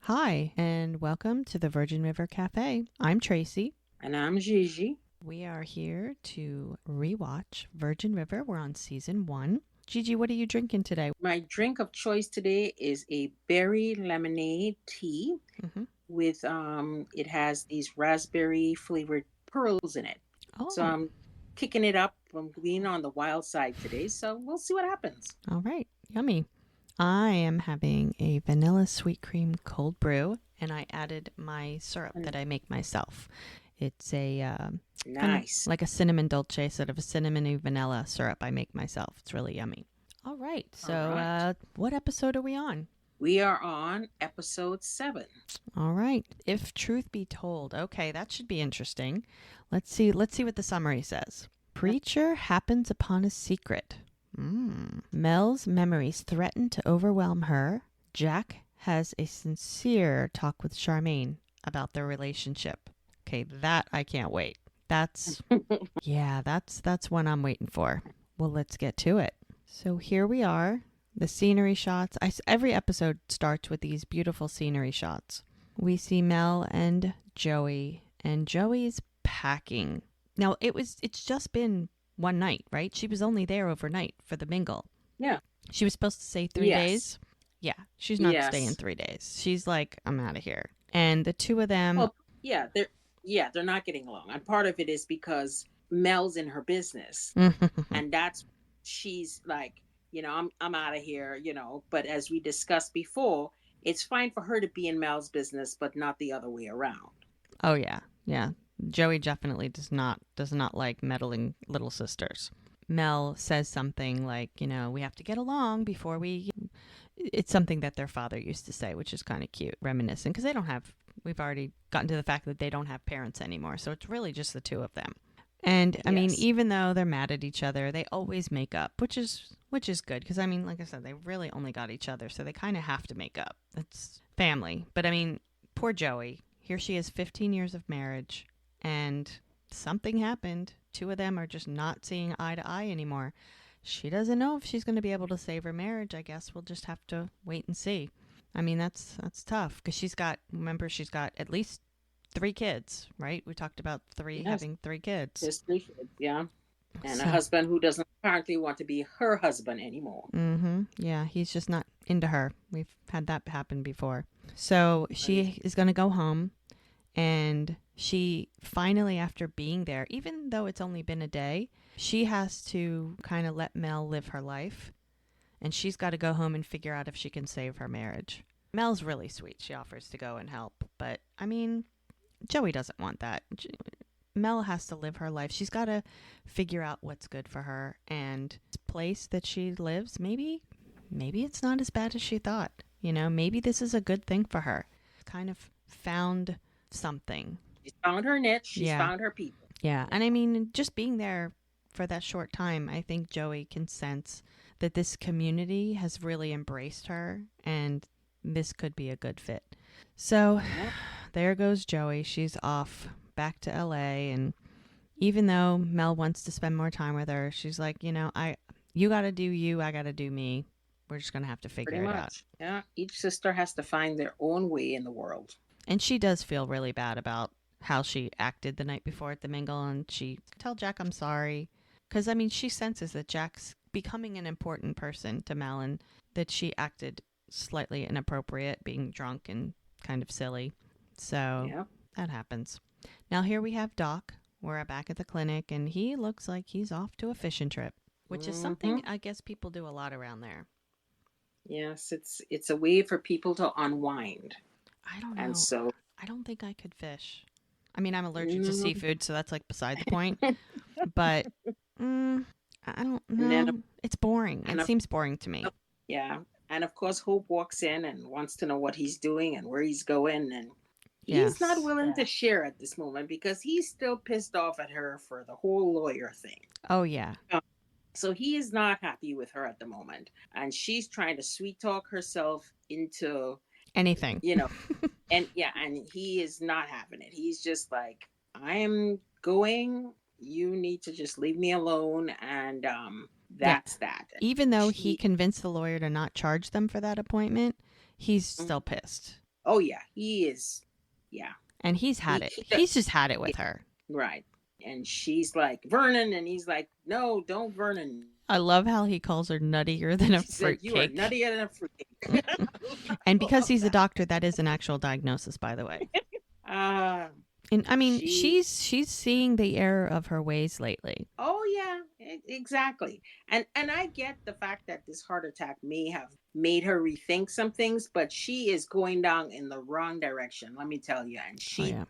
Hi, and welcome to the Virgin River Cafe. I'm Tracy. And I'm Gigi. We are here to rewatch Virgin River. We're on season 1. Gigi, what are you drinking today? My drink of choice today is a berry lemonade tea Mm-hmm. with it has these raspberry flavored pearls in it. So Oh, I'm kicking it up. I'm being on the wild side today, so we'll see what happens. all right. Yummy. I am having a vanilla sweet cream cold brew, and I added my syrup And that I make myself. It's a kind of nice. like a cinnamon dolce, sort of a cinnamony vanilla syrup I make myself. It's really yummy. All right. All So, right. what episode are we on? We are on episode 7. All right. If truth be told, okay, that should be interesting. Let's see what the summary says. Preacher happens upon a secret. Mel's memories threaten to overwhelm her. Jack has a sincere talk with Charmaine about their relationship. Okay, that I can't wait. That's yeah, that's one I'm waiting for. Well, let's get to it. So here we are, the scenery shots. Every episode starts with these beautiful scenery shots. We see Mel and Joey, and Joey's packing. Now, it's just been one night, right? She was only there overnight for the mingle. Yeah. She was supposed to stay 3 days. Yes. Yeah, she's not staying Yes. 3 days. She's like, I'm out of here. And the two of them, Well, they're not getting along. And part of it is because Mel's in her business. And that's she's like, I'm out of here, but as we discussed before, it's fine for her to be in Mel's business but not the other way around. oh yeah, yeah. Joey definitely does not like meddling little sisters. Mel says something like, we have to get along before we. It's something that their father used to say, which is kind of cute, reminiscent, because they don't have. We've already gotten to the fact that they don't have parents anymore, so it's really just the two of them. And I mean, Yes. even though they're mad at each other, they always make up, which is good because I mean, like I said, they really only got each other, so they kind of have to make up. It's family. But I mean, poor Joey. Here she is, 15 years of marriage, and something happened. Two of them are just not seeing eye to eye anymore. She doesn't know if she's going to be able to save her marriage. I guess we'll just have to wait and see. I mean, that's tough because she's got at least 3 kids, right? We talked about Yes. having 3 kids. There's 3 kids, yeah. And a So, husband who doesn't apparently want to be her husband anymore. yeah, he's just not into her. We've had that happen before. So Right. she is going to go home, and she finally, after being there, even though it's only been a day, she has to kind of let Mel live her life, and she's got to go home and figure out if she can save her marriage. Mel's really sweet. She offers to go and help, but I mean, Joey doesn't want that. Mel has to live her life. She's got to figure out what's good for her, and this place that she lives, maybe it's not as bad as she thought. Maybe this is a good thing for her. Kind of found something. She's found her niche, she's Yeah. found her people. Yeah. And I mean, just being there for that short time, I think Joey can sense that this community has really embraced her, and this could be a good fit. So Yeah. there goes Joey. She's off back to LA, and even though Mel wants to spend more time with her, she's like, you got to do you, I got to do me. We're just going to have to Pretty figure it out. much. Yeah. Each sister has to find their own way in the world. And she does feel really bad about how she acted the night before at the mingle, and she tell Jack I'm sorry because I mean she senses that Jack's becoming an important person to Mel, and that she acted slightly inappropriate, being drunk and kind of silly. So Yeah. that happens. Now here we have Doc. We're back at the clinic, and he looks like he's off to a fishing trip, which is Hmm. something I guess people do a lot around there. Yes, it's a way for people to unwind. I don't And know. so, I don't think I could fish. I mean, I'm allergic to mm, seafood, so that's like beside the point. But mm, I don't and then, know. It's boring. and It of, seems boring to me. yeah, and of course, Hope walks in and wants to know what he's doing and where he's going, and he's not Yes. willing to share at this moment because he's still pissed off at her for the whole lawyer thing. Oh, yeah. Uh, So he is not happy with her at the moment, and she's trying to sweet talk herself into, Anything. you know, and yeah, and he is not having it. He's just like, I am going. You need to just leave me alone, and Yeah. that's that. Even though he She, convinced the lawyer to not charge them for that appointment, he's mm, still pissed. Oh yeah, he is. Yeah, And he's had he it. he He's just had it with her. right. And she's like Vernon, and he's like, no, don't Vernon. I love how he calls her nuttier than a She said, you are fruitcake. nuttier than a fruitcake. And I because love he's a that. doctor, that is an actual diagnosis, by the way. Uh, And I mean, she she's seeing the error of her ways lately. Oh yeah, exactly. And I get the fact that this heart attack may have made her rethink some things, but she is going down in the wrong direction, let me tell you. And Oh yeah.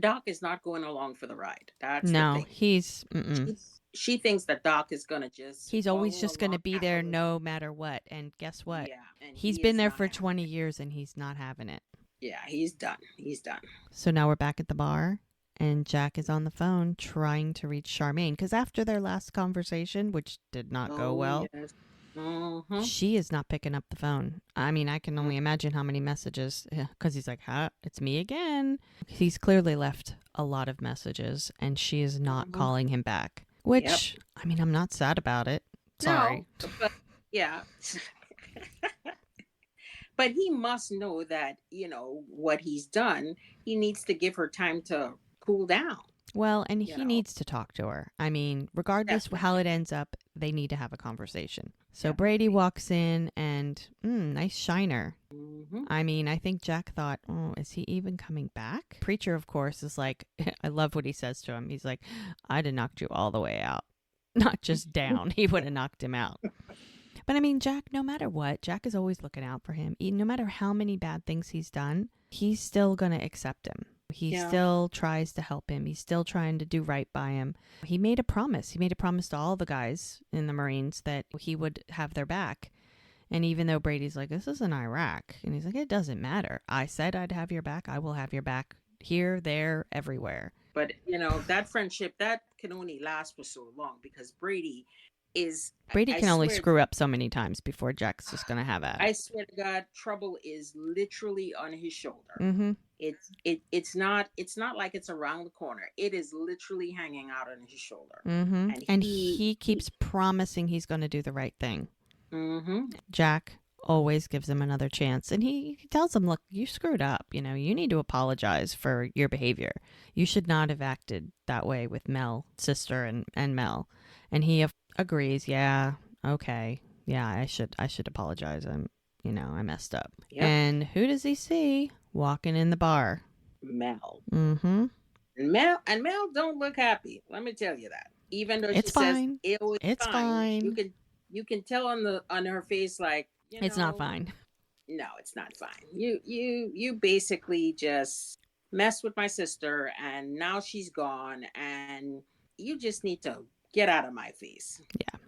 Doc is not going along for the ride. That's the No, thing. he's She she thinks that Doc is gonna just he's always follow just going to along be there happily. no matter what. And guess what? Yeah, and He's he been is there not for having 20 it. years and he's not having it. Yeah, he's done. He's done. So now we're back at the bar and Jack is on the phone trying to reach Charmaine because after their last conversation, which did not go Oh well, yes. Mm-hmm. she is not picking up the phone. I mean, I can only imagine how many messages because he's like, huh, it's me again. He's clearly left a lot of messages and she is not Mm-hmm. calling him back, Yep. which, I mean, I'm not sad about it. No, Sorry. but yeah. But he must know that, what he's done. He needs to give her time to cool down, Well, and you he know, needs to talk to her. I mean, regardless how definitely. it ends up, they need to have a conversation. So Brady Definitely. walks in and, nice shiner. Hmm. I mean, I think Jack thought, oh, is he even coming back? Preacher, of course, is like, I love what he says to him. He's like, I'd have knocked you all the way out, not just down. He would have knocked him out. But I mean, Jack, no matter what, Jack is always looking out for him. No matter how many bad things he's done, he's still going to accept him. He Yeah. still tries to help him. He's still trying to do right by him. He made a promise. He made a promise to all the guys in the Marines that he would have their back. And even though Brady's like, this isn't Iraq. And he's like, it doesn't matter. I said I'd have your back. I will have your back here, there, everywhere. But, that friendship, that can only last for so long because Brady is, Brady I can only swear, screw up so many times before Jack's just going to have at it. I swear to God, trouble is literally on his shoulder. Mm-hmm. It's not like it's around the corner. It is literally hanging out on his shoulder. Mm-hmm. And he keeps he promising he's going to do the right thing. mm-hmm. Jack always gives him another chance. And he tells him, look, you screwed up. You need to apologize for your behavior. You should not have acted that way with Mel, sister, and Mel. And he agrees, yeah, okay. Yeah, I should apologize. I messed up. Yep. And who does he see walking in the bar? Mel. Mm-hmm. And Mel don't look happy. Let me tell you that. Even though It's she says fine. it's fine, Fine. you can tell on her face like, It's not fine. no, it's not fine. You basically just messed with my sister and now she's gone and you just need to get out of my face. Yeah.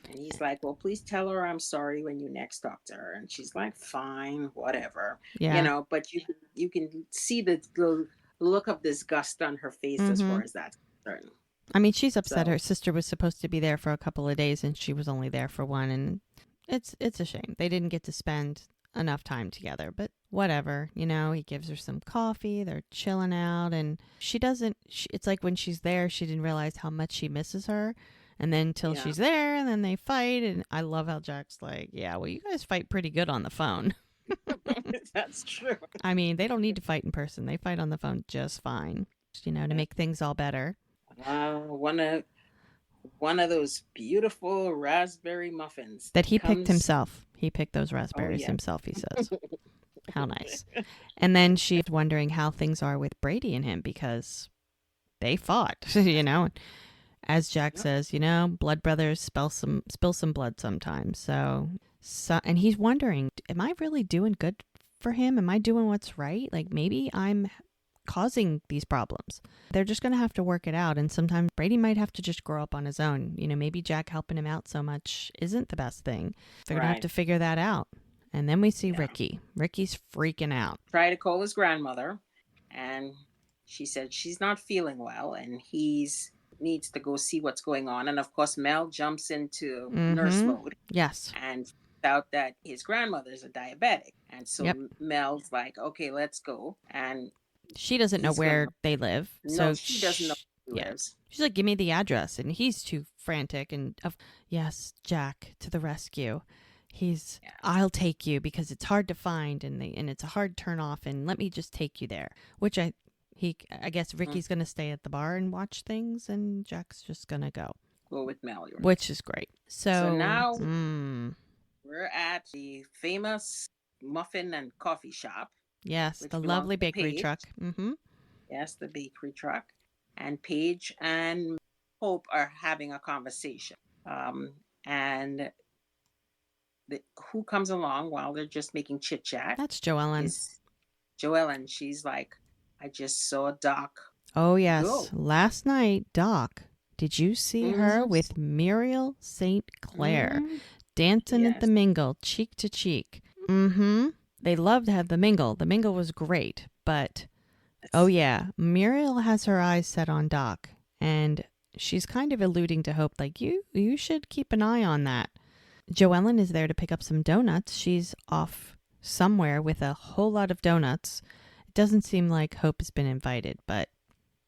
And he's like, well, please tell her I'm sorry when you next talk to her. And she's like, fine, whatever. Yeah. But you can see the look of disgust on her face as Mm-hmm. far as that's concerned. I mean, she's upset. So Her sister was supposed to be there for a couple of days, and she was only there for one. And it's a shame they didn't get to spend enough time together. But whatever, he gives her some coffee. They're chilling out, and she doesn't. It's like when she's there, she didn't realize how much she misses her. And then till yeah. she's there, and then they fight. And I love how Jack's like, yeah, well, you guys fight pretty good on the phone. That's true. I mean, they don't need to fight in person. They fight on the phone just fine, to make things all better. One of those beautiful raspberry muffins That he picked comes. himself. He picked those raspberries himself, he says. How nice. And then she's wondering how things are with Brady and him because they fought, As Jack Yep. says, blood brothers spill some blood sometimes. So, and he's wondering, am I really doing good for him? Am I doing what's right? Like maybe I'm causing these problems. They're just going to have to work it out. And sometimes Brady might have to just grow up on his own. Maybe Jack helping him out so much isn't the best thing. They're going to have to figure that out. And then we see Ricky. Ricky's freaking out. Try to call his grandmother, and she said she's not feeling well, and he's needs to go see what's going on. And of course, Mel jumps into nurse mode. Yes. And out that his grandmother's a diabetic. And so Mel's like, okay, let's go. And she doesn't know where they live. No, she doesn't know where he lives. She's like, give me the address. And he's too frantic. And yes, Jack to the rescue. Yeah. I'll take you because it's hard to find and it's a hard turn off and let me just take you there. Which I guess Ricky's going to stay at the bar and watch things and Jack's just going to go. Go with Mel. Which is great. So now we're at the famous muffin and coffee shop. Yes, the lovely bakery truck. Mm-hmm. Yes, the bakery truck. And Paige and Hope are having a conversation. And who comes along while they're just making chit chat? That's Joellen. Is Joellen. She's like, I just saw Doc. Oh, yes. Go. Last night, Doc, did you see her with Muriel St. Clair dancing at the mingle, cheek to cheek? Mm-hmm. They loved to have the mingle. The mingle was great, but Muriel has her eyes set on Doc, and she's kind of alluding to Hope, like, you should keep an eye on that. Joellen is there to pick up some donuts. She's off somewhere with a whole lot of donuts. It doesn't seem like Hope has been invited, but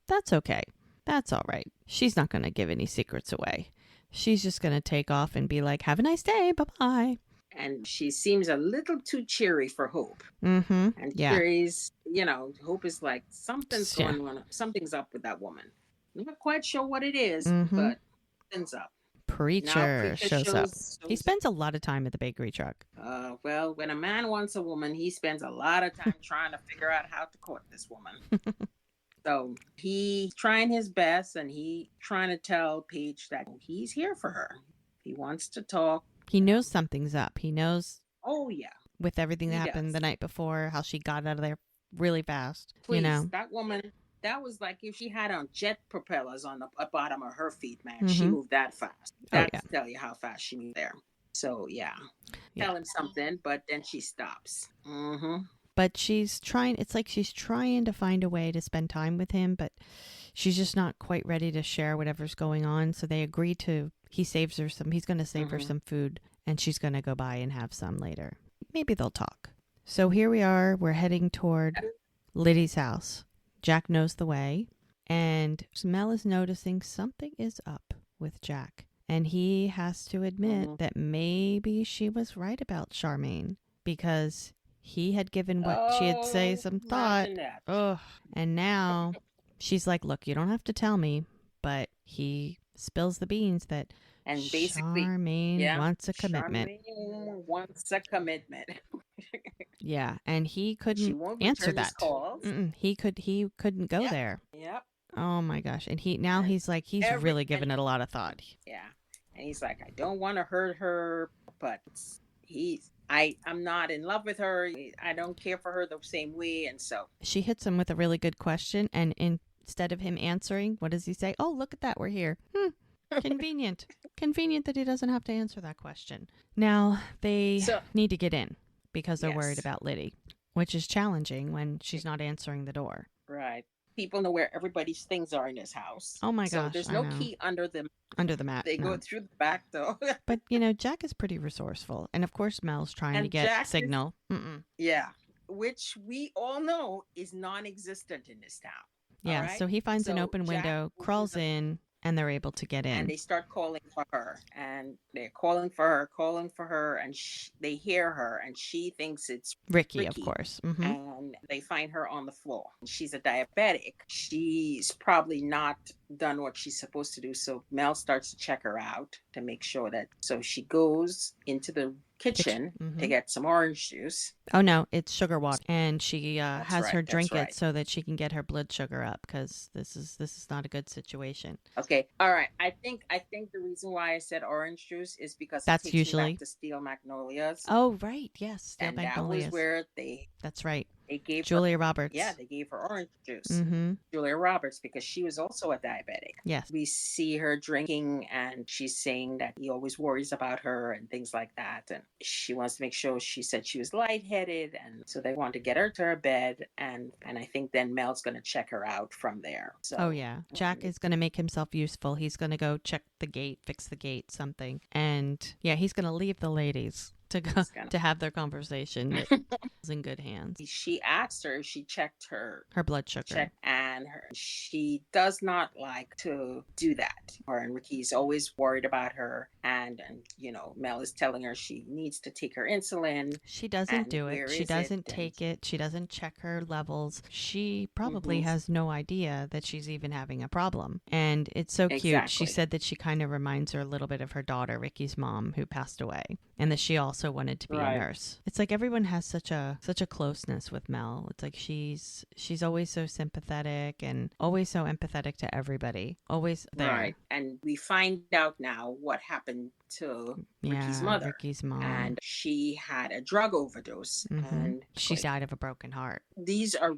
that's okay. That's all right. She's not going to give any secrets away. She's just going to take off and be like, have a nice day. Bye-bye. And she seems a little too cheery for Hope. Mm-hmm. And Cherry's, Hope is like, something's going on. Something's up with that woman. I'm not quite sure what it is, but something's up. Preacher shows up. He spends a lot of time at the bakery truck. Well, when a man wants a woman, he spends a lot of time trying to figure out how to court this woman. So he's trying his best, and he's trying to tell Paige that he's here for her. He wants to talk. He knows something's up. He knows. Oh, yeah. With everything that happened the night before, how she got out of there really fast. Please, that woman, that was like if she had on jet propellers on the bottom of her feet, man. She moved that fast. That's tell you how fast she moved there. So, tell him something, but then she stops. But she's trying, it's like she's trying to find a way to spend time with him, but she's just not quite ready to share whatever's going on. So they agree he's going to save her some food, and she's going to go by and have some later. Maybe they'll talk. So here we are, we're heading toward Liddy's house. Jack knows the way, and Mel is noticing something is up with Jack. And he has to admit that maybe she was right about Charmaine, because he had given what she had say some thought. And now she's like, look, you don't have to tell me, but he spills the beans that Charmaine wants a commitment. Charmaine wants a commitment. Yeah, and he couldn't answer that. He couldn't go there. Yep. Oh my gosh. And he's like, he's really given it a lot of thought. Yeah. And he's like, I don't want to hurt her, but I'm not in love with her. I don't care for her the same way. And so she hits him with a really good question. And instead of him answering, what does he say? Oh, look at that. We're here. Convenient. Convenient that he doesn't have to answer that question. Now they need to get in because they're worried about Liddy, which is challenging when she's not answering the door. Right. People know where everybody's things are in this house. Oh my gosh. So there's no key under the mat. They go through the back door. But, Jack is pretty resourceful. And of course, Mel's trying to get Jack signal. Which we all know is non-existent in this town. Yeah. Right? So he finds an open window, crawls in, and they're able to get in. And they start calling for her. And they're calling for her. And they hear her. And she thinks it's Ricky. Of course. Mm-hmm. And they find her on the floor. She's a diabetic. She's probably not done what she's supposed to do. So Mel starts to check her out to make sure that. So she goes into the kitchen to get some orange juice. Oh no, it's sugar water, and she has her drink it so that she can get her blood sugar up, because this is not a good situation. Okay, all right. I think the reason why I said orange juice is because that's it takes usually me back to Steel Magnolias. Oh right, yes, Steel and Magnolias. That was where they. That's right. They gave Julia Roberts. Yeah, they gave her orange juice. Mm-hmm. Julia Roberts, because she was also a diabetic. Yes. We see her drinking, and she's saying that he always worries about her and things like that. And she wants to make sure. She said she was lightheaded, and so they want to get her to her bed. And I think then Mel's going to check her out from there. So. Oh yeah, Jack is going to make himself useful. He's going to go check the gate, fix the gate, something, and he's going to leave the ladies to go to have their conversation. It's in good hands. She asked her if she checked her blood sugar, and and she does not like to do that. Her and Ricky's always worried about her, and Mel is telling her she needs to take her insulin. She doesn't And do it. where She is it? doesn't And take it. She doesn't check her levels. She probably mhm, has no idea that she's even having a problem. And it's so cute. She exactly. said that she kind of reminds her a little bit of her daughter, Ricky's mom, who passed away, and that she also wanted to be a Right. nurse. It's like everyone has such a closeness with Mel. It's like she's always so sympathetic and always so empathetic to everybody. Always there. Right. And we find out now what happened to Ricky's Yeah, mother. Ricky's mom. And she had a drug overdose. And She died of a broken heart. these are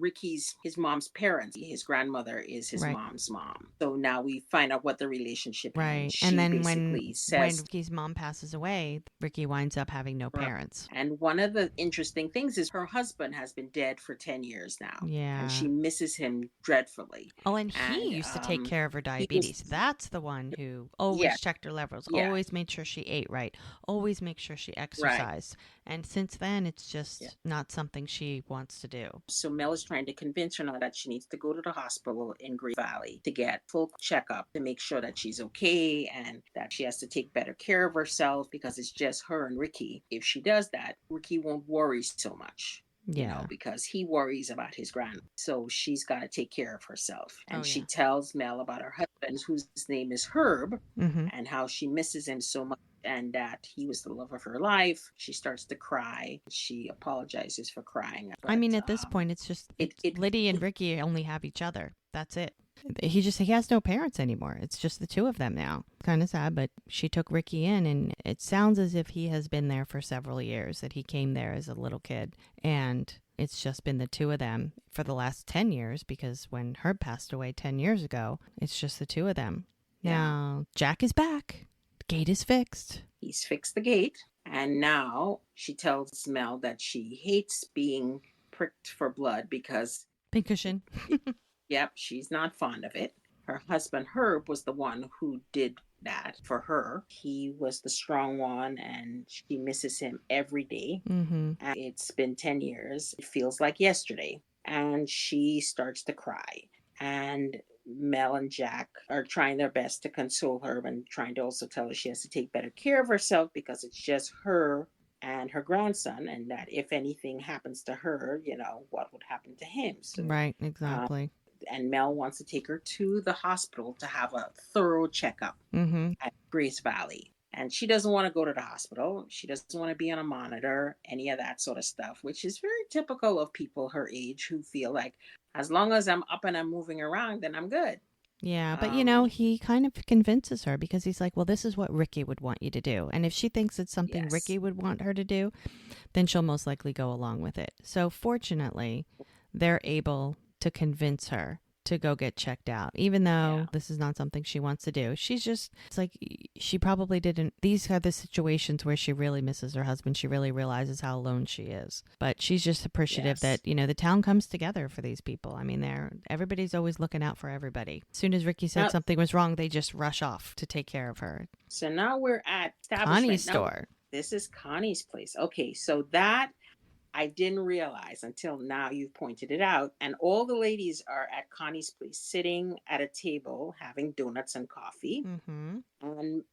his mom's parents. His grandmother is his Right. mom's mom. So now we find out what the relationship is. Right. She And then basically when says, Ricky's mom passes away, Ricky winds up having no right. parents. And one of the interesting things is her husband has been dead for 10 years now. Yeah. And she misses him dreadfully. Oh, and he used to take care of her diabetes. That's the one who always yeah, checked her levels, yeah, always made sure she ate right, always make sure she right. exercised. And since then, it's just Yeah. not something she wants to do. So Mel is trying to convince her now that she needs to go to the hospital in Green Valley to get full checkup to make sure that she's okay and that she has to take better care of herself because it's just her and Ricky. If she does that, Ricky won't worry so much. Yeah. Because he worries about his grandma. So she's got to take care of herself. And Oh, she yeah. tells Mel about her husband, whose name is Herb, Mm-hmm. and how she misses him so much and that he was the love of her life. She starts to cry. She apologizes for crying. I mean, at this point, it's just Liddy and Ricky only have each other. That's it. He has no parents anymore. It's just the two of them now. Kind of sad, but she took Ricky in, and it sounds as if he has been there for several years, that he came there as a little kid. And it's just been the two of them for the last 10 years, because when Herb passed away 10 years ago, it's just the two of them. Yeah. Now, Jack is back. The gate is fixed. He's fixed the gate. And now she tells Mel that she hates being pricked for blood because... Pincushion. Yep, she's not fond of it. Her husband, Herb, was the one who did that for her. He was the strong one, and she misses him every day. Mm-hmm. And it's been 10 years. It feels like yesterday. And she starts to cry. And Mel and Jack are trying their best to console her and trying to also tell her she has to take better care of herself because it's just her and her grandson, and that if anything happens to her, what would happen to him. So, right, exactly. And Mel wants to take her to the hospital to have a thorough checkup at Grace Valley. And she doesn't want to go to the hospital. She doesn't want to be on a monitor, any of that sort of stuff, which is very typical of people her age who feel like, as long as I'm up and I'm moving around, then I'm good. Yeah, but he kind of convinces her because he's like, well, this is what Ricky would want you to do. And if she thinks it's something Yes. Ricky would want her to do, then she'll most likely go along with it. So fortunately, they're able to convince her to go get checked out, even though this is not something she wants to do. It's like she probably didn't. These are the situations where she really misses her husband. She really realizes how alone she is. But she's just appreciative that, the town comes together for these people. I mean, everybody's always looking out for everybody. As soon as Ricky said something was wrong, they just rush off to take care of her. So now we're at Connie's store. This is Connie's place. Okay, so that I didn't realize until now you've pointed it out. And all the ladies are at Connie's place, sitting at a table, having donuts and coffee. Mm-hmm. And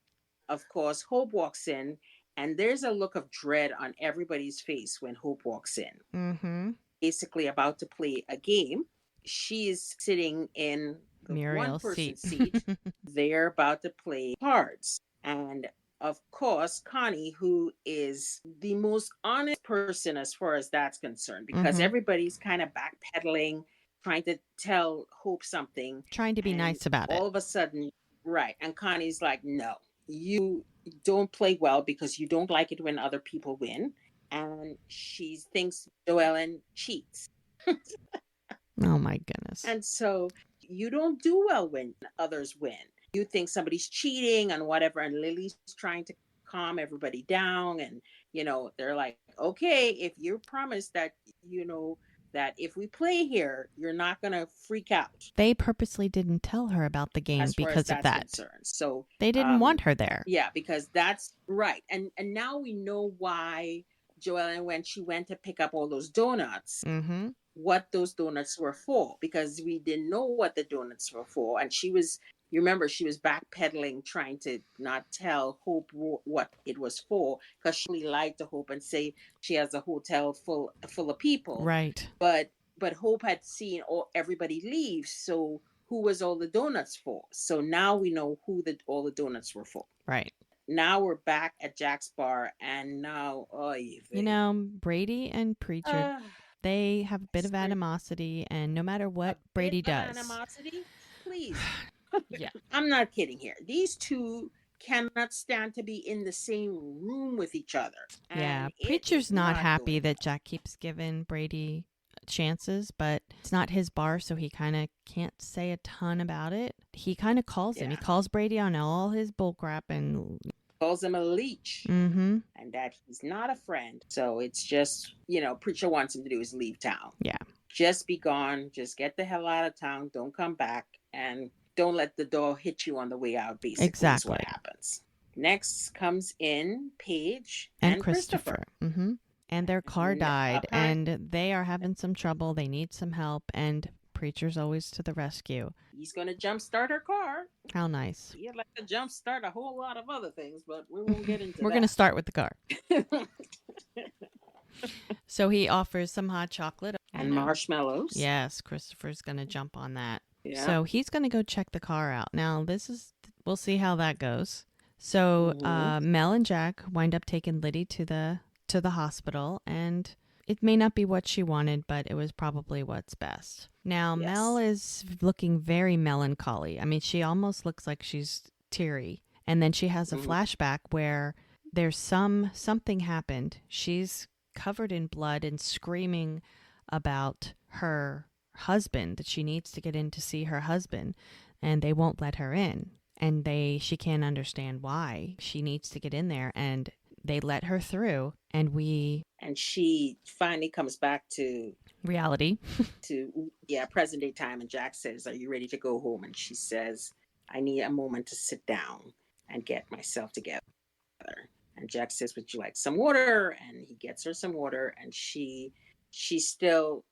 of course, Hope walks in, and there's a look of dread on everybody's face when Hope walks in. Mm-hmm. Basically about to play a game. She's sitting in the Muriel's one-person seat. They're about to play cards. And of course, Connie, who is the most honest person as far as that's concerned, because everybody's kind of backpedaling, trying to tell Hope something. Trying to be nice about it. All of a sudden, right. And Connie's like, no, you don't play well because you don't like it when other people win. And she thinks Joellen cheats. Oh, my goodness. And so you don't do well when others win. You think somebody's cheating and whatever, and Lily's trying to calm everybody down, and they're like, okay, if you promise that that if we play here, you're not gonna freak out. They purposely didn't tell her about the game because of that. Concerned. So they didn't want her there. Yeah, because that's right. And now we know why Joellen, when she went to pick up all those donuts, what those donuts were for, because we didn't know what the donuts were for. And you remember, she was backpedaling, trying to not tell Hope what it was for, because she really lied to Hope and say she has a hotel full of people. Right. But Hope had seen everybody leave. So who was all the donuts for? So now we know who all the donuts were for. Right. Now we're back at Jack's bar, and now, Brady and Preacher, they have a bit of animosity, and no matter what Brady does, animosity, please. Yeah. I'm not kidding here. These two cannot stand to be in the same room with each other. Yeah, Preacher's not happy that Jack keeps giving Brady chances, but it's not his bar, so he kind of can't say a ton about it. He kind of calls him. He calls Brady on all his bullcrap and calls him a leech, and that he's not a friend. So it's just, Preacher wants him to do is leave town. Yeah. Just be gone. Just get the hell out of town. Don't come back. And don't let the door hit you on the way out, basically. Exactly. Is what happens. Next comes in Paige and Christopher. Mm-hmm. And their car died, and they are having some trouble. They need some help, and Preacher's always to the rescue. He's going to jumpstart her car. How nice. He'd like to jumpstart a whole lot of other things, but we won't get into We're going to start with the car. So he offers some hot chocolate. And marshmallows. Yes, Christopher's going to jump on that. Yeah. So he's going to go check the car out. Now, we'll see how that goes. So Mel and Jack wind up taking Liddy to the hospital, and it may not be what she wanted, but it was probably what's best. Now, yes. Mel is looking very melancholy. I mean, she almost looks like she's teary. And then she has a flashback where there's something happened. She's covered in blood and screaming about her husband, that she needs to get in to see her husband, and they won't let her in. And she can't understand why. She needs to get in there, and they let her through, and she finally comes back to reality, to present day time. And Jack says, "Are you ready to go home?" And she says, "I need a moment to sit down and get myself together." And Jack says, "Would you like some water?" And he gets her some water, and she's still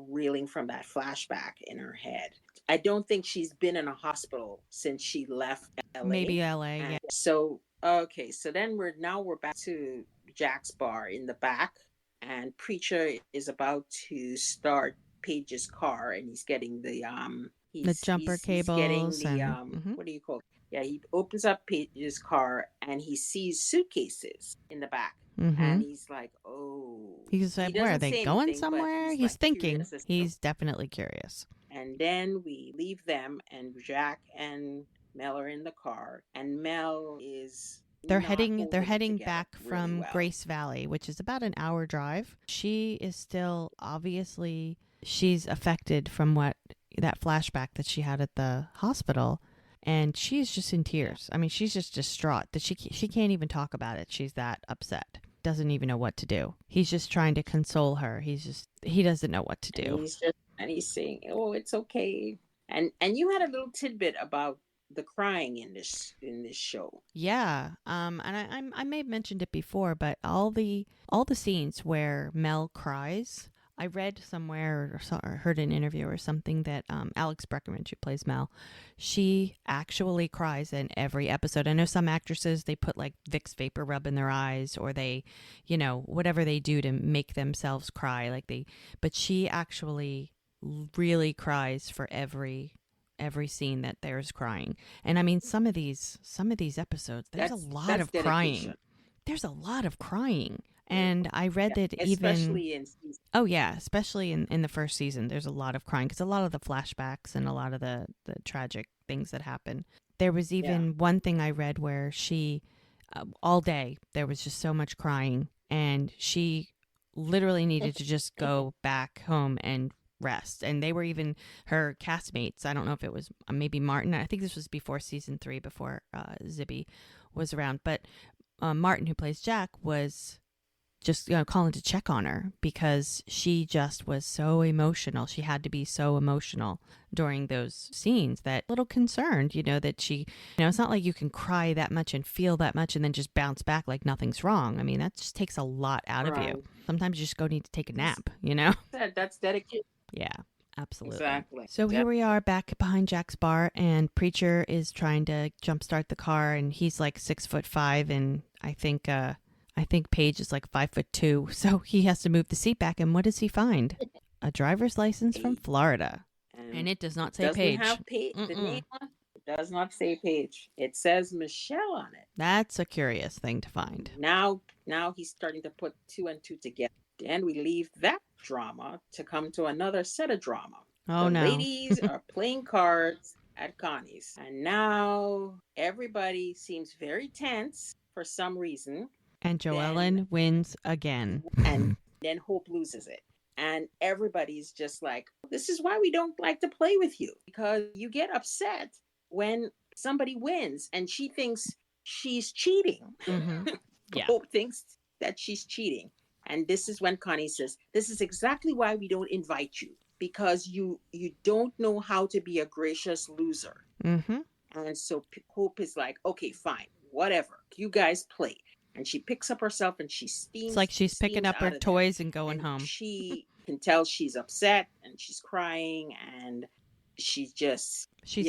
reeling from that flashback in her head. I don't think she's been in a hospital since she left LA. Maybe LA, yeah. So okay, so then we're back to Jack's bar in the back, and Preacher is about to start Paige's car, and he's getting the jumper cables. He's getting what do you call it? Yeah, he opens up Paige's car, and he sees suitcases in the back. And he's like, oh. He's like, where are they going somewhere? He's thinking. He's definitely curious. And then we leave them, and Jack and Mel are in the car, and Mel is they're heading back from Grace Valley, which is about an hour drive. She is still, obviously, she's affected from that flashback that she had at the hospital, and she's just in tears. I mean, she's just distraught that she can't even talk about it. She's that upset. Doesn't even know what to do. He's just trying to console her. He doesn't know what to do. And he's saying, "Oh, it's okay." And you had a little tidbit about the crying in this show. Yeah. And I may have mentioned it before, but all the scenes where Mel cries, I read somewhere or heard an interview or something that Alex Breckenridge, who plays Mel, she actually cries in every episode. I know some actresses, they put like Vicks Vapor Rub in their eyes, or they, whatever they do to make themselves cry. But she actually really cries for every scene that there's crying. And I mean, some of these episodes, there's a lot of crying. There's a lot of crying. And I read that especially especially in the first season, there's a lot of crying because a lot of the flashbacks and a lot of the tragic things that happen. There was even one thing I read where she, all day, there was just so much crying, and she literally needed to just go back home and rest. And they were even her castmates. I don't know if it was maybe Martin. I think this was before season 3, before Zibby was around. But Martin, who plays Jack, was just calling to check on her because she just was so emotional. She had to be so emotional during those scenes that a little concerned, that she, it's not like you can cry that much and feel that much and then just bounce back like nothing's wrong. I mean, that just takes a lot out of you. Sometimes you just need to take a nap, That's dedication. Yeah. Absolutely. Exactly. So here we are back behind Jack's bar, and Preacher is trying to jumpstart the car, and he's like 6'5", and I think Paige is like 5'2", so he has to move the seat back. And what does he find? A driver's license from Florida, and it does not say Paige. Have the name on it. It does not say Paige. It says Michelle on it. That's a curious thing to find. Now he's starting to put two and two together. And we leave that drama to come to another set of drama. Oh, the no. ladies are playing cards at Connie's. And now everybody seems very tense for some reason. And Joellen wins again. And then Hope loses it. And everybody's just like, this is why we don't like to play with you. Because you get upset when somebody wins and she thinks she's cheating. Mm-hmm. Yeah. Hope thinks that she's cheating. And this is when Connie says, this is exactly why we don't invite you, because you don't know how to be a gracious loser. Mm-hmm. And so Hope is like, okay, fine, whatever. You guys play. And she picks up herself and she steams. It's like she's picking up her toys and going home. She can tell she's upset and she's crying and she's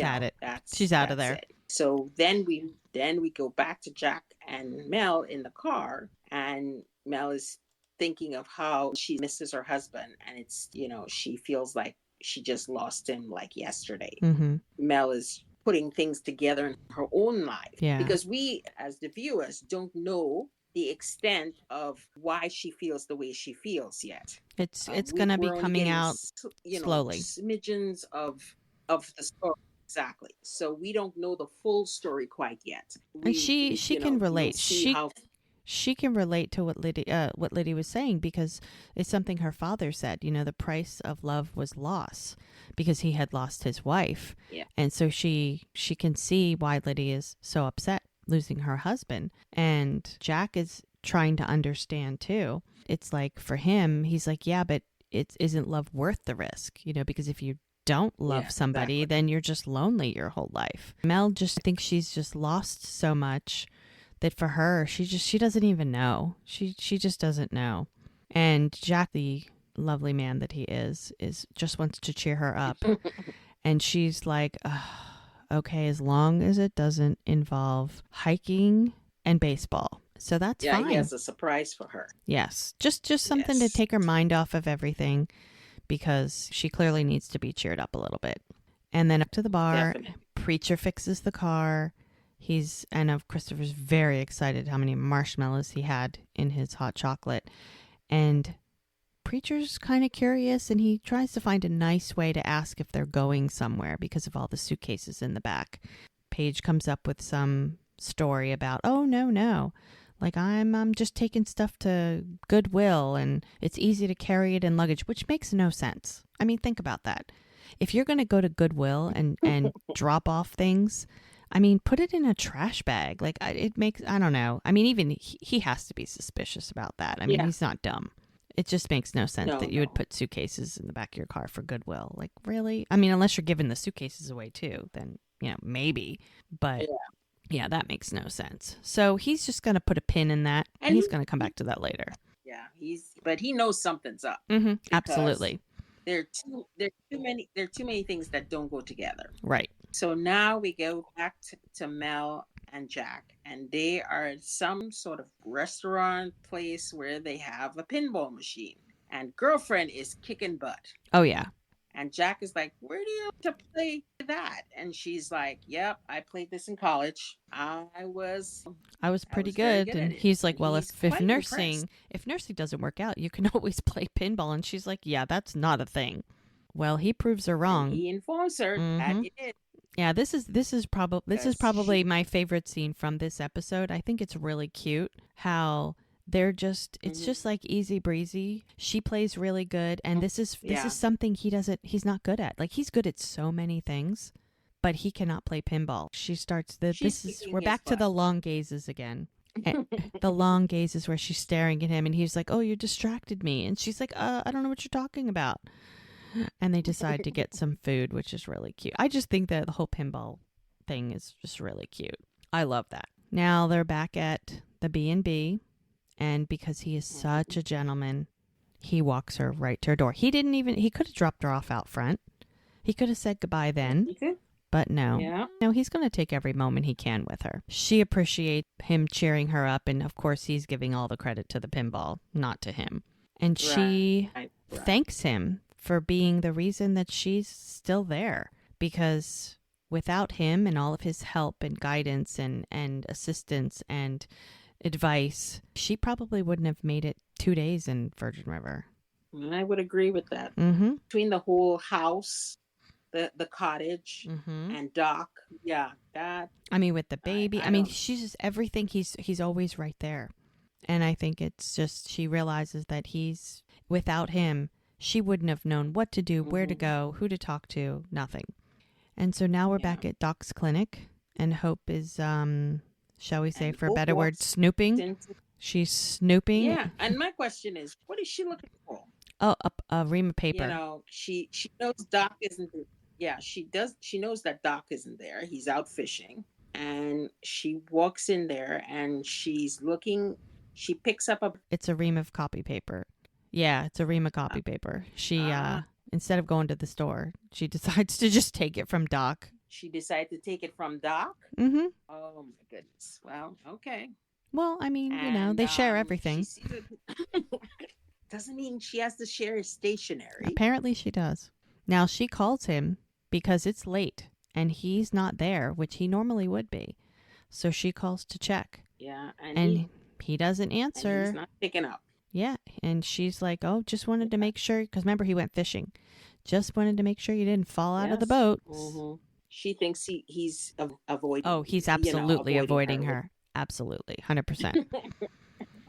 had it. She's out of there. It. So then we go back to Jack and Mel in the car, and Mel is thinking of how she misses her husband, and it's, she feels like she just lost him like yesterday. Mm-hmm. Mel is putting things together in her own life, because we as the viewers don't know the extent of why she feels the way she feels yet. It's gonna be coming out slowly. Smidgens of the story. Exactly. So we don't know the full story quite yet. And she can relate. She can relate to what Liddy was saying, because it's something her father said. The price of love was loss, because he had lost his wife. Yeah. And so she can see why Liddy is so upset losing her husband. And Jack is trying to understand too. It's like, for him, he's like, yeah, but isn't love worth the risk? Because if you don't love somebody, then you're just lonely your whole life. Mel just thinks she's just lost so much that for her, she doesn't even know. She just doesn't know. And Jack, the lovely man that he is just wants to cheer her up. And she's like, okay, as long as it doesn't involve hiking and baseball. So that's fine. He has a surprise for her. Yes. Just something to take her mind off of everything, because she clearly needs to be cheered up a little bit. And then up to the bar, Definitely. Preacher fixes the car. I know Christopher's very excited how many marshmallows he had in his hot chocolate. And Preacher's kind of curious, and he tries to find a nice way to ask if they're going somewhere because of all the suitcases in the back. Paige comes up with some story about, oh, no. Like, I'm just taking stuff to Goodwill, and it's easy to carry it in luggage, which makes no sense. I mean, think about that. If you're going to go to Goodwill and drop off things, I mean, put it in a trash bag. Like, it makes, I don't know. I mean, even he has to be suspicious about that. I mean, he's not dumb. It just makes no sense that you would put suitcases in the back of your car for Goodwill. Like, really? I mean, unless you're giving the suitcases away too, then, maybe. But yeah, that makes no sense. So he's just going to put a pin in that, and he's going to come back to that later. Yeah, but he knows something's up. Mm-hmm, absolutely. There are too many things that don't go together. Right. So now we go back to Mel and Jack, and they are at some sort of restaurant place where they have a pinball machine, and girlfriend is kicking butt. Oh yeah. And Jack is like, where do you like to play that? And she's like, yep, I played this in college. I was pretty good. And he's like, well, if nursing doesn't work out, you can always play pinball. And she's like, yeah, that's not a thing. Well, he proves her wrong. And he informs her that it is. Yeah, this is probably my favorite scene from this episode. I think it's really cute how they're just, it's just like easy breezy. She plays really good, and this is something he's not good at. Like, he's good at so many things, but he cannot play pinball. She starts we're back to the long gazes again. And the long gazes where she's staring at him and he's like, oh, you distracted me. And she's like, I don't know what you're talking about. And they decide to get some food, which is really cute. I just think that the whole pinball thing is just really cute. I love that. Now they're back at the B&B, and because he is such a gentleman, he walks her right to her door. He could have dropped her off out front. He could have said goodbye then, but no. Yeah. No, he's going to take every moment he can with her. She appreciates him cheering her up, and of course he's giving all the credit to the pinball, not to him. And she thanks him for being the reason that she's still there, because without him and all of his help and guidance and assistance and advice, she probably wouldn't have made it 2 days in Virgin River. I would agree with that. Mm-hmm. Between the whole house, the cottage, Mm-hmm. and Doc, yeah, that. I mean, with the baby, I I mean, don't- she's just everything. He's always right there, and I think it's just she realizes that he's without him, she wouldn't have known what to do, where to go, who to talk to, nothing. And so now we're back at Doc's clinic, and Hope is, shall we say, And for a Hope better word, walks snooping. into- She's snooping. Yeah, and my question is, what is she looking for? Oh, a ream of paper. You know, she knows Doc isn't. Yeah, she does. She knows that Doc isn't there. He's out fishing, and she walks in there, and she's looking. She picks up a. It's a ream of copy paper. Yeah, it's a ream of copy paper. She, instead of going to the store, she decides to just take it from Doc. She decided to take it from Doc. Mm-hmm. Oh my goodness. Well, okay. Well, I mean, you know, they share everything. Doesn't mean she has to share his stationery. Apparently she does. Now she calls him because it's late and he's not there, which he normally would be. So she calls to check. Yeah, and he doesn't answer. And he's not picking up. Yeah, and she's like, oh, just wanted to make sure, because remember he went fishing. Just wanted to make sure you didn't fall out of the boat. Mm-hmm. She thinks he's avoiding. Oh, he's absolutely avoiding her. Absolutely, 100%.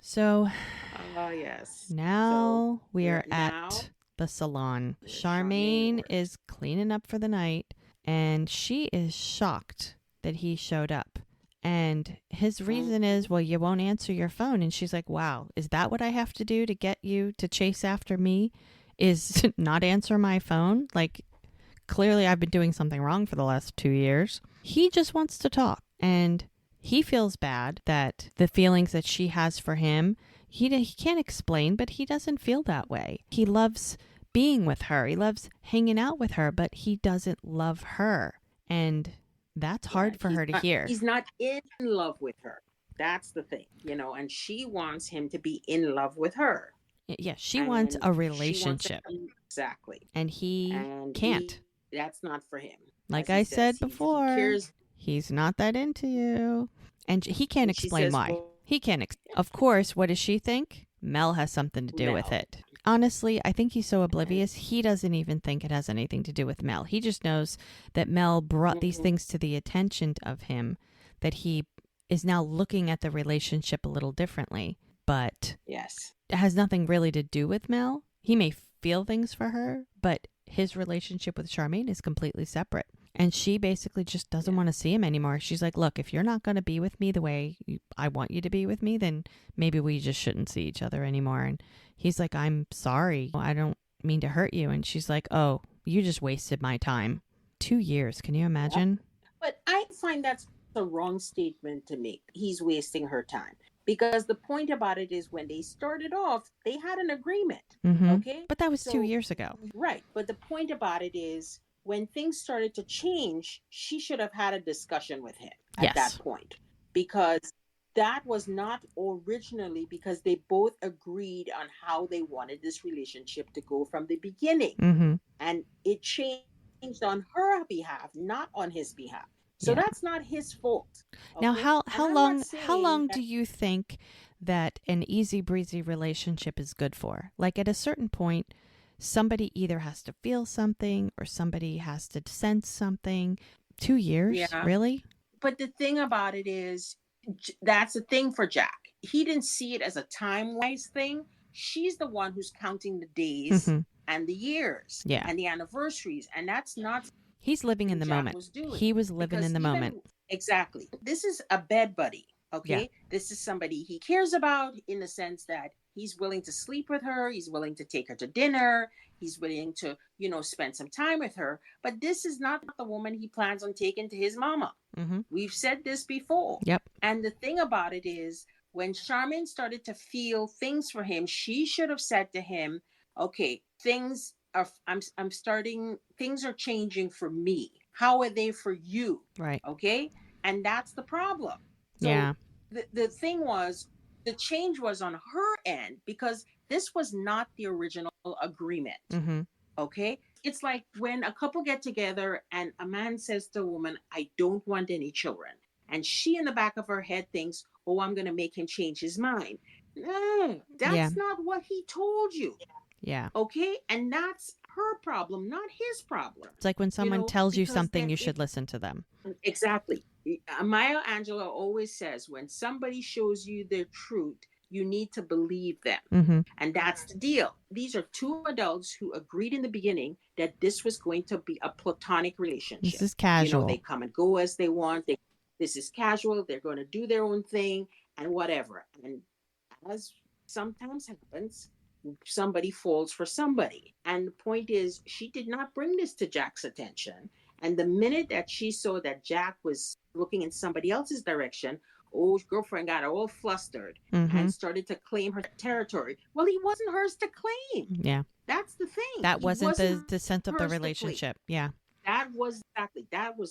So, yes. now we are at the salon. Charmaine is cleaning up for the night, and she is shocked that he showed up. And his reason is, well, you won't answer your phone. And she's like, wow, is that what I have to do to get you to chase after me? Is not answer my phone? Like, clearly I've been doing something wrong for the last 2 years. He just wants to talk. And he feels bad that the feelings that she has for him, he can't explain, but he doesn't feel that way. He loves being with her. He loves hanging out with her, but he doesn't love her. And that's hard for her to hear. He's not in love with her. That's the thing, you know, and she wants him to be in love with her. Yeah, she wants a relationship. Exactly. And he can't. That's not for him. Like I said before, he's not that into you. And he can't explain why. He can't. Of course, what does she think? Mel has something to do with it. Honestly, I think he's so oblivious, he doesn't even think it has anything to do with Mel. He just knows that Mel brought these things to the attention of him, that he is now looking at the relationship a little differently. But yes, it has nothing really to do with Mel. He may feel things for her, but his relationship with Charmaine is completely separate. And she basically just doesn't want to see him anymore. She's like, look, if you're not going to be with me the way I want you to be with me, then maybe we just shouldn't see each other anymore. And he's like, I'm sorry. I don't mean to hurt you. And she's like, oh, you just wasted my time. 2 years. Can you imagine? But I find that's the wrong statement to make. He's wasting her time. Because the point about it is when they started off, they had an agreement. Mm-hmm. Okay? But that was 2 years ago. Right. But the point about it is when things started to change, she should have had a discussion with him at that point. Because that was not originally because they both agreed on how they wanted this relationship to go from the beginning. Mm-hmm. And it changed on her behalf, not on his behalf. So that's not his fault. Okay? Now, how long do you think that an easy breezy relationship is good for? Like at a certain point, somebody either has to feel something or somebody has to sense something. 2 years? Yeah. Really? But the thing about it is, that's the thing for Jack. He didn't see it as a time-wise thing. She's the one who's counting the days and the years and the anniversaries. And that's not... He's living in the moment. He was living in the moment. Exactly. This is a bed buddy. Yeah. Okay. This is somebody he cares about in the sense that he's willing to sleep with her. He's willing to take her to dinner. He's willing to, spend some time with her. But this is not the woman he plans on taking to his mama. Mm-hmm. We've said this before. Yep. And the thing about it is, when Charmaine started to feel things for him, she should have said to him, okay, things are changing for me. How are they for you? Right. Okay. And that's the problem. So Yeah. the thing was, the change was on her end because this was not the original agreement. Mm-hmm. Okay. It's like when a couple get together and a man says to a woman, I don't want any children. And she in the back of her head thinks, oh, I'm going to make him change his mind. No, that's not what he told you. Yeah. Okay. And that's her problem, not his problem. It's like when someone tells you something, you should it, listen to them. Exactly. Maya Angelou always says, when somebody shows you their truth, you need to believe them. Mm-hmm. And that's the deal. These are two adults who agreed in the beginning that this was going to be a platonic relationship. This is casual. They come and go as they want. This is casual. They're going to do their own thing and whatever. And as sometimes happens, somebody falls for somebody. And the point is, she did not bring this to Jack's attention. And the minute that she saw that Jack was looking in somebody else's direction, girlfriend got all flustered and started to claim her territory. Well, he wasn't hers to claim. Yeah. That's the thing. That wasn't the descent of the relationship. Yeah. That was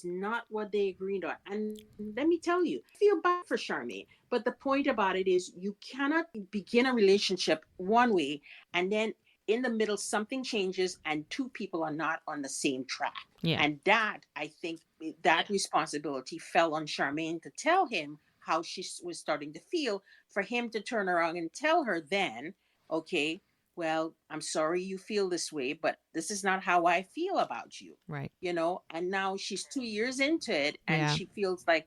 not what they agreed on. And let me tell you, I feel bad for Charmaine. But the point about it is, you cannot begin a relationship one way and then in the middle something changes and two people are not on the same track. Yeah. And that, I think, that responsibility fell on Charmaine to tell him how she was starting to feel, for him to turn around and tell her then, okay, well, I'm sorry you feel this way, but this is not how I feel about you. Right. And now she's 2 years into it and she feels like,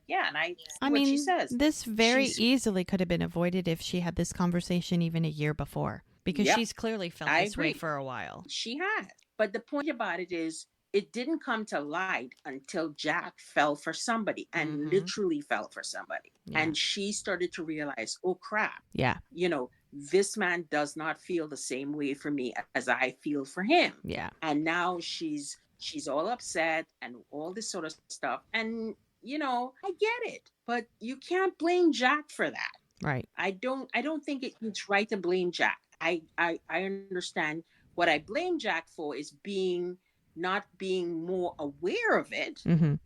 I mean, she says. This very easily could have been avoided if she had this conversation even a year before, because she's clearly felt this way for a while. She has. But the point about it is, it didn't come to light until Jack fell for somebody and literally fell for somebody. Yeah. And she started to realize, oh, crap. Yeah. This man does not feel the same way for me as I feel for him. Yeah. And now she's all upset and all this sort of stuff. And, I get it. But you can't blame Jack for that. Right. I don't think it's right to blame Jack. I understand. What I blame Jack for is not being more aware of it. Mm-hmm.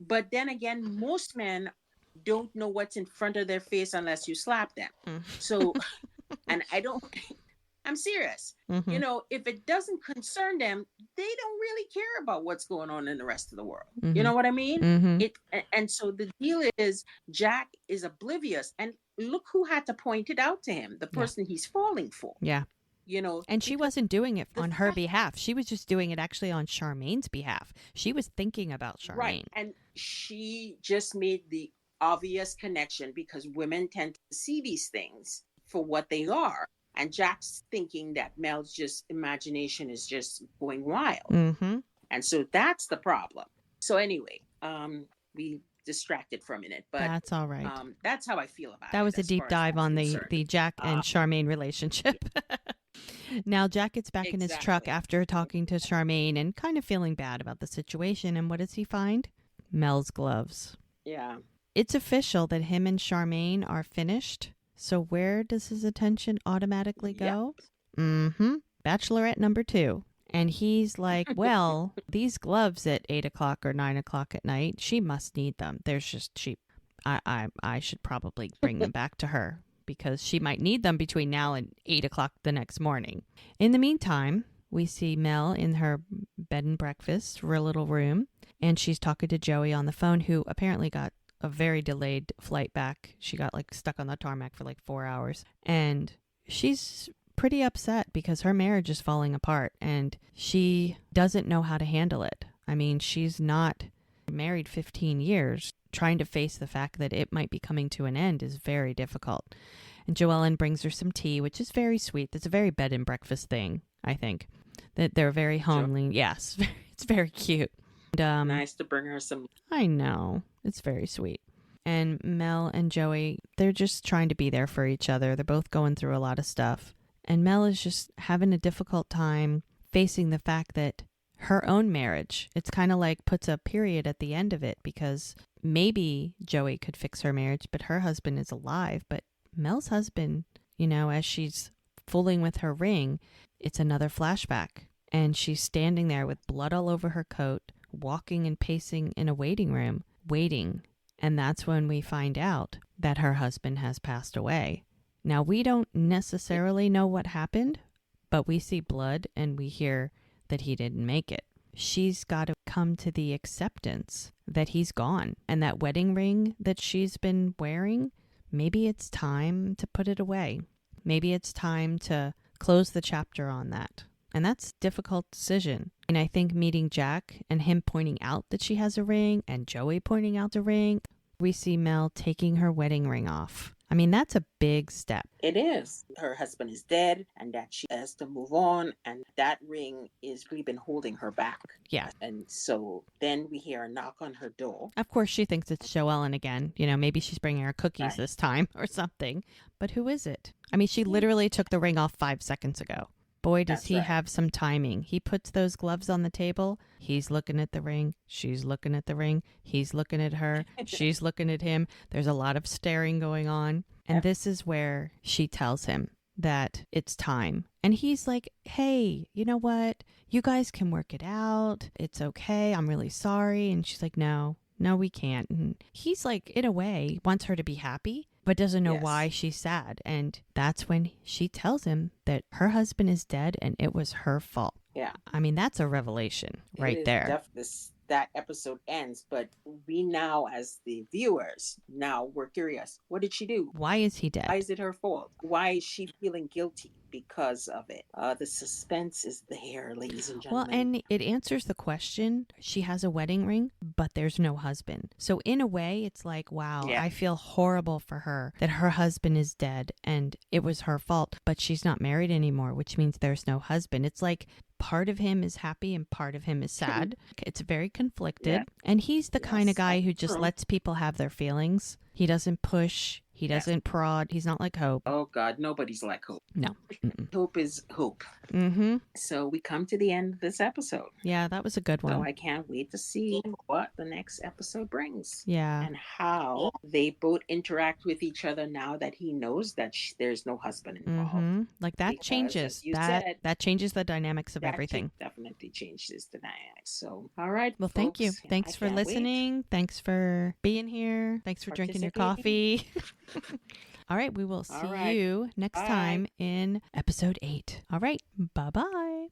But then again, most men don't know what's in front of their face unless you slap them. So, and I'm serious. Mm-hmm. If it doesn't concern them, they don't really care about what's going on in the rest of the world. Mm-hmm. You know what I mean? Mm-hmm. And so the deal is, Jack is oblivious. And look who had to point it out to him, the person he's falling for. Yeah. And she wasn't doing it on her behalf. She was just doing it actually on Charmaine's behalf. She was thinking about Charmaine. Right. And she just made the obvious connection, because women tend to see these things for what they are. And Jack's thinking that Mel's imagination is just going wild. Mm-hmm. And so that's the problem. So anyway, we distracted for a minute, but that's all right. That's how I feel about it. That was a deep dive on the Jack and Charmaine relationship. Now Jack gets back in his truck after talking to Charmaine and kind of feeling bad about the situation. And what does he find? Mel's gloves. Yeah. It's official that him and Charmaine are finished. So where does his attention automatically go? Yep. Mm-hmm. Bachelorette number 2. And he's like, well, these gloves at 8 o'clock or 9 o'clock at night, she must need them. There's just cheap. I should probably bring them back to her, because she might need them between now and 8 o'clock the next morning. In the meantime, we see Mel in her bed and breakfast for a little room, and she's talking to Joey on the phone, who apparently got a very delayed flight back. She got stuck on the tarmac for 4 hours, and she's pretty upset because her marriage is falling apart and she doesn't know how to handle it. I mean, she's not married 15 years. Trying to face the fact that it might be coming to an end is very difficult. And Joellen brings her some tea, which is very sweet. That's a very bed and breakfast thing, I think. That they're very homely. Yes, it's very cute. And, nice to bring her some. I know. It's very sweet. And Mel and Joey, they're just trying to be there for each other. They're both going through a lot of stuff. And Mel is just having a difficult time facing the fact that her own marriage, it's kind of like puts a period at the end of it, because maybe Joey could fix her marriage, but her husband is alive. But Mel's husband, as she's fooling with her ring, it's another flashback. And she's standing there with blood all over her coat, walking and pacing in a waiting room, waiting. And that's when we find out that her husband has passed away. Now, we don't necessarily know what happened, but we see blood and we hear that he didn't make it. She's got to come to the acceptance that he's gone. And that wedding ring that she's been wearing, maybe it's time to put it away. Maybe it's time to close the chapter on that. And that's a difficult decision. And I think meeting Jack and him pointing out that she has a ring and Joey pointing out the ring, we see Mel taking her wedding ring off. I mean, that's a big step. It is. Her husband is dead and that she has to move on. And that ring is really been holding her back. Yeah. And so then we hear a knock on her door. Of course, she thinks it's Joellen again. Maybe she's bringing her cookies this time or something. But who is it? I mean, she literally took the ring off 5 seconds ago. Boy, does he have some timing. He puts those gloves on the table. He's looking at the ring. She's looking at the ring. He's looking at her. She's looking at him. There's a lot of staring going on. And this is where she tells him that it's time. And he's like, hey, you know what? You guys can work it out. It's okay. I'm really sorry. And she's like, no, we can't. And he's like, in a way, wants her to be happy, but doesn't know why she's sad. And that's when she tells him that her husband is dead and it was her fault. Yeah. I mean, that's a revelation right there. That episode ends, but we now, as the viewers, we're curious. What did she do? Why is he dead? Why is it her fault? Why is she feeling guilty because of it? The suspense is there, ladies and gentlemen. Well, and it answers the question. She has a wedding ring, but there's no husband. So in a way, it's like, wow, I feel horrible for her that her husband is dead and it was her fault, but she's not married anymore, which means there's no husband. It's like part of him is happy and part of him is sad. It's very conflicted. And he's the kind of guy who just lets people have their feelings. He doesn't push. He doesn't prod. He's not like Hope. Oh, God, nobody's like Hope. No. Mm-mm. Hope is Hope. Mm-hmm. So we come to the end of this episode. Yeah, that was a good one. So I can't wait to see what the next episode brings. Yeah. And how they both interact with each other now that he knows that there's no husband involved. Mm-hmm. Like that because, changes. That changes the dynamics of everything. Definitely changes the dynamics. So, all right. Well, thank you. Thanks for listening. Thanks for being here. Thanks for drinking your coffee. All right, we will see you next time in episode 8. All right, bye-bye.